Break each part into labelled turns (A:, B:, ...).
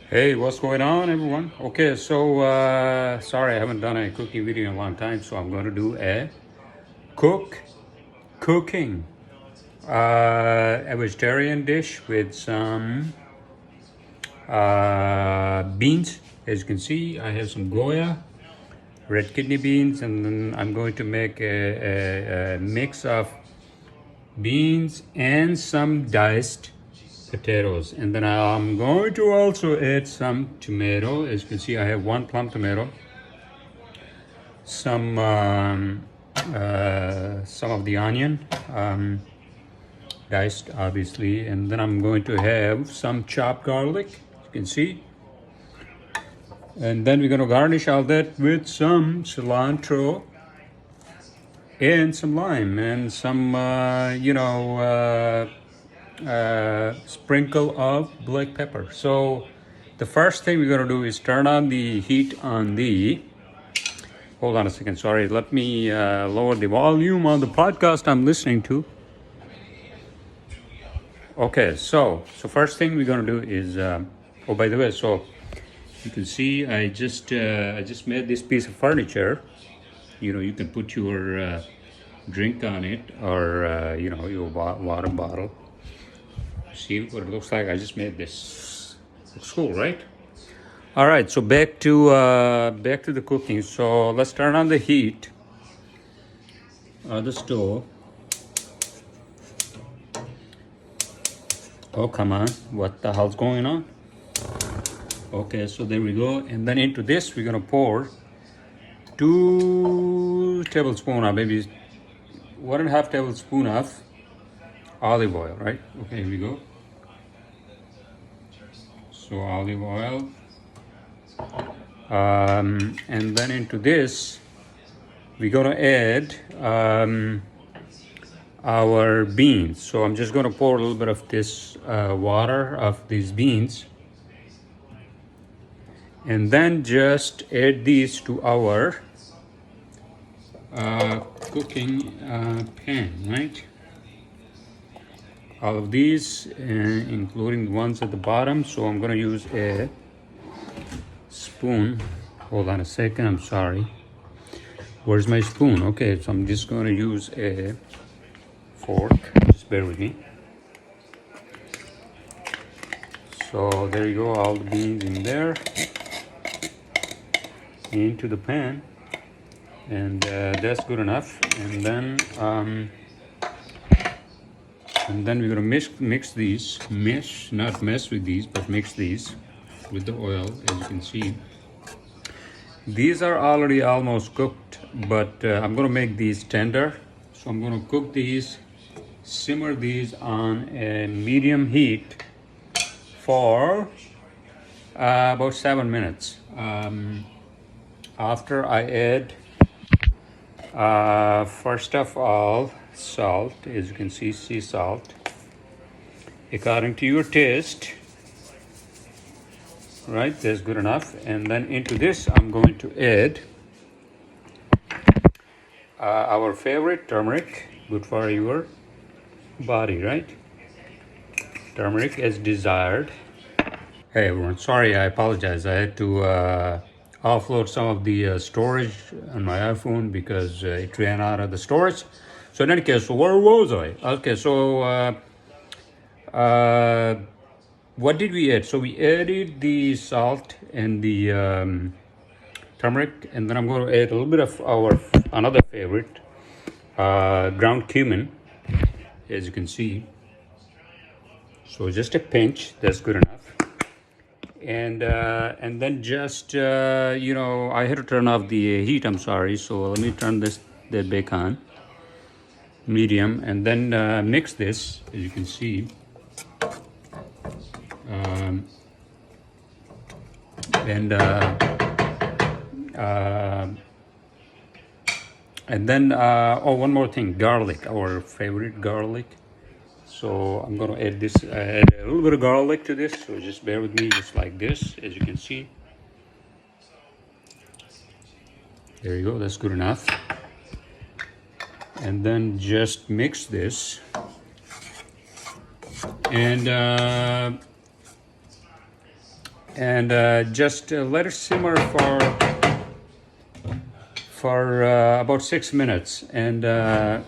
A: Hey, what's going on, everyone? Okay, so sorry I haven't done a cooking video in a long time, so I'm going to do a cooking a vegetarian dish with some beans. As you can see, I have some Goya, red kidney beans, and then I'm going to make a mix of beans and some diced potatoes, and then I'm going to also add some tomato. As you can see, I have one plum tomato, some of the onion, diced obviously, and then I'm going to have some chopped garlic, as you can see, and then we're going to garnish all that with some cilantro and some lime and some sprinkle of black pepper. So the first thing we're going to do is turn on the heat on the, hold on a second, sorry, let me lower the volume on the podcast I'm listening to. Okay, so first thing we're going to do is oh, by the way, so you can see I just made this piece of furniture. You can put your drink on it, or your water bottle. See what it looks like? I just made this. Looks cool, right? All right, so back to the cooking. So let's turn on the heat on the stove. Oh, come on, what the hell's going on? Okay, so there we go, and then into this we're gonna pour 2 tablespoons, or maybe 1.5 tablespoons of olive oil, right? Okay, here we go. So olive oil, and then into this we're gonna add our beans. So I'm just gonna pour a little bit of this water of these beans, and then just add these to our cooking pan, right? All of these, including the ones at the bottom. So I'm gonna use a spoon. Hold on a second, I'm sorry. Where's my spoon? Okay, so I'm just gonna use a fork. Just bear with me. So there you go, all the beans in there, into the pan, and that's good enough. And then we're gonna mix these, not mess with these, but mix these with the oil. As you can see, these are already almost cooked, but I'm gonna make these tender. So I'm gonna cook these, simmer these on a medium heat for about 7 minutes. After I add, first of all, salt. As you can see, sea salt, according to your taste, right? That's good enough. And then into this I'm going to add our favorite turmeric, good for your body, right? Turmeric as desired. Hey everyone, sorry, I apologize. I had to offload some of the storage on my iPhone because it ran out of the storage. So in any case, so where was I? Okay, so what did we add? So we added the salt and the turmeric, and then I'm going to add a little bit of our another favorite, ground cumin, as you can see. So just a pinch, that's good enough. And then just I had to turn off the heat. I'm sorry. So let me turn that back on, medium, and then mix this, as you can see. And then oh, one more thing, garlic, our favorite garlic. So I'm gonna add this, add a little bit of garlic to this. So just bear with me, just like this, as you can see. There you go, that's good enough. And then just mix this, and and just let it simmer for about 6 minutes, and then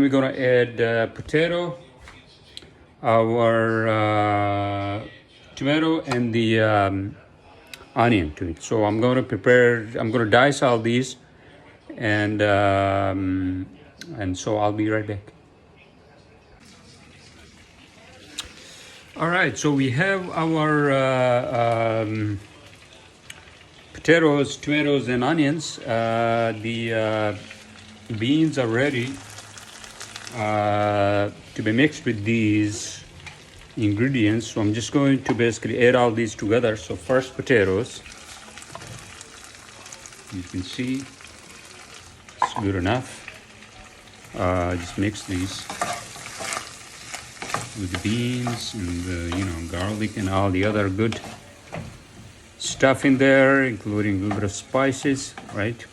A: we're gonna add potato, our tomato, and the onion to it. So I'm going to dice all these, and so I'll be right back. All right, so we have our potatoes, tomatoes, and onions. The beans are ready to be mixed with these ingredients. So I'm just going to basically add all these together. So first, potatoes. You can see it's good enough. Just mix these with the beans and garlic and all the other good stuff in there, including a little bit of spices, right?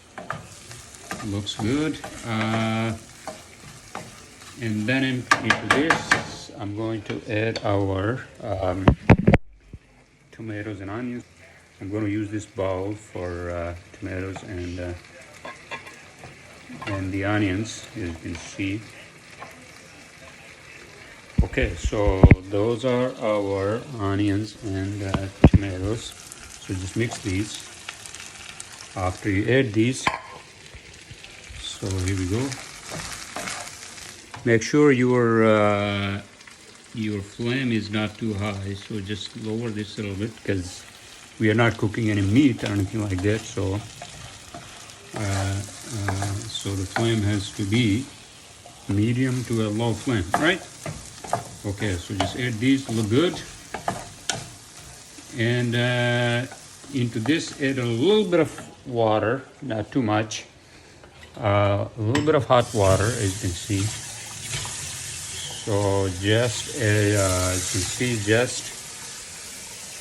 A: Looks good. And then into this, I'm going to add our tomatoes and onions. I'm going to use this bowl for tomatoes and the onions, as you can see. Okay, so those are our onions and tomatoes. So just mix these. After you add these, so here we go. Make sure your flame is not too high. So just lower this a little bit, because we are not cooking any meat or anything like that. So the flame has to be medium to a low flame, right? Okay, so just add these, look good. And into this, add a little bit of water, not too much. A little bit of hot water, as you can see. So just as you can see, just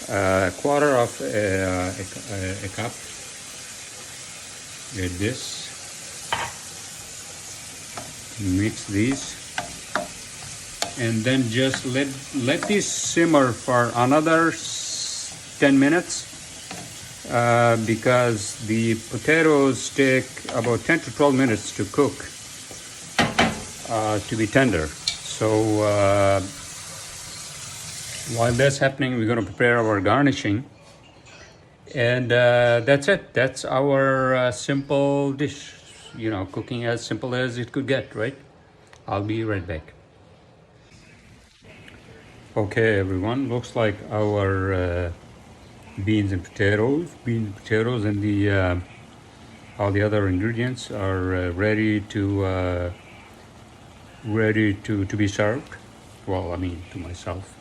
A: a quarter of a cup. Add this. Mix these. And then just let this simmer for another 10 minutes because the potatoes take about 10 to 12 minutes to cook, to be tender. So while that's happening, we're going to prepare our garnishing, and that's it. That's our simple dish, cooking as simple as it could get, right? I'll be right back. Okay, everyone, looks like our beans and potatoes, and the all the other ingredients are ready to be served. Well, I mean, to myself.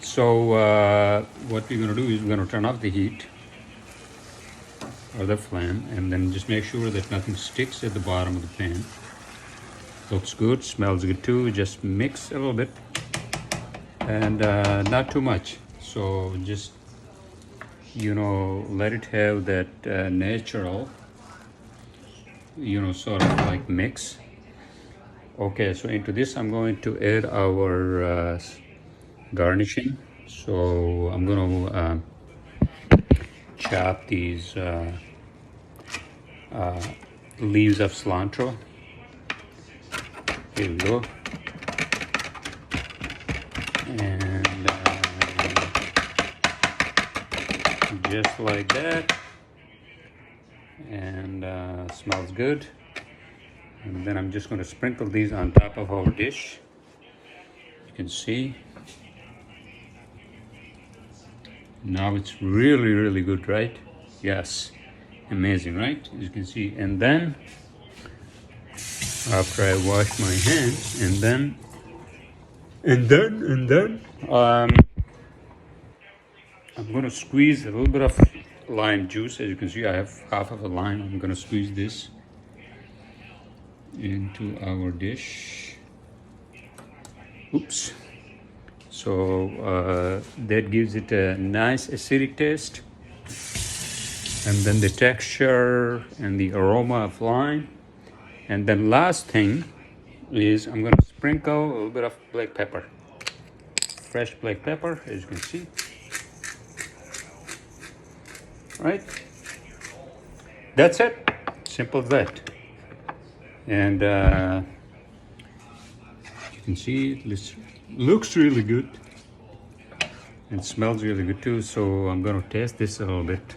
A: So what we're gonna do is we're gonna turn off the heat or the flame, and then just make sure that nothing sticks at the bottom of the pan. Looks good, smells good too. Just mix a little bit, and not too much. So just let it have that natural, sort of like mix. Okay, so into this I'm going to add our garnishing. So I'm going to chop these leaves of cilantro. Here we go. And just like that. And smells good. And then I'm just going to sprinkle these on top of our dish. You can see. Now it's really, really good, right? Yes. Amazing, right? As you can see. And then, after I wash my hands, and then I'm going to squeeze a little bit of lime juice. As you can see, I have half of a lime. I'm going to squeeze this into our dish. Oops. So that gives it a nice acidic taste, and then the texture and the aroma of lime. And then last thing, is I'm gonna sprinkle a little bit of black pepper, fresh black pepper, as you can see. Right, that's it, simple as that. And you can see it looks really good. It smells really good too, so I'm gonna taste this a little bit.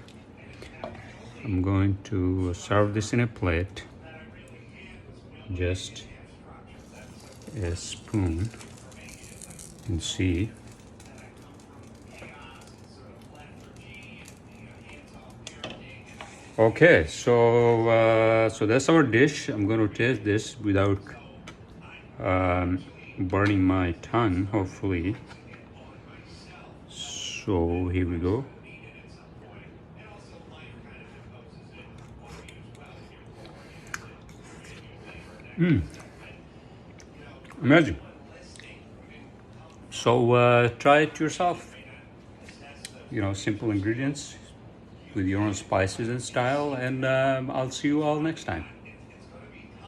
A: I'm going to serve this in a plate, just a spoon, and see. Okay, so so that's our dish. I'm gonna taste this without burning my tongue, hopefully. So here we go. Amazing. So try it yourself. You know, simple ingredients with your own spices and style, and I'll see you all next time.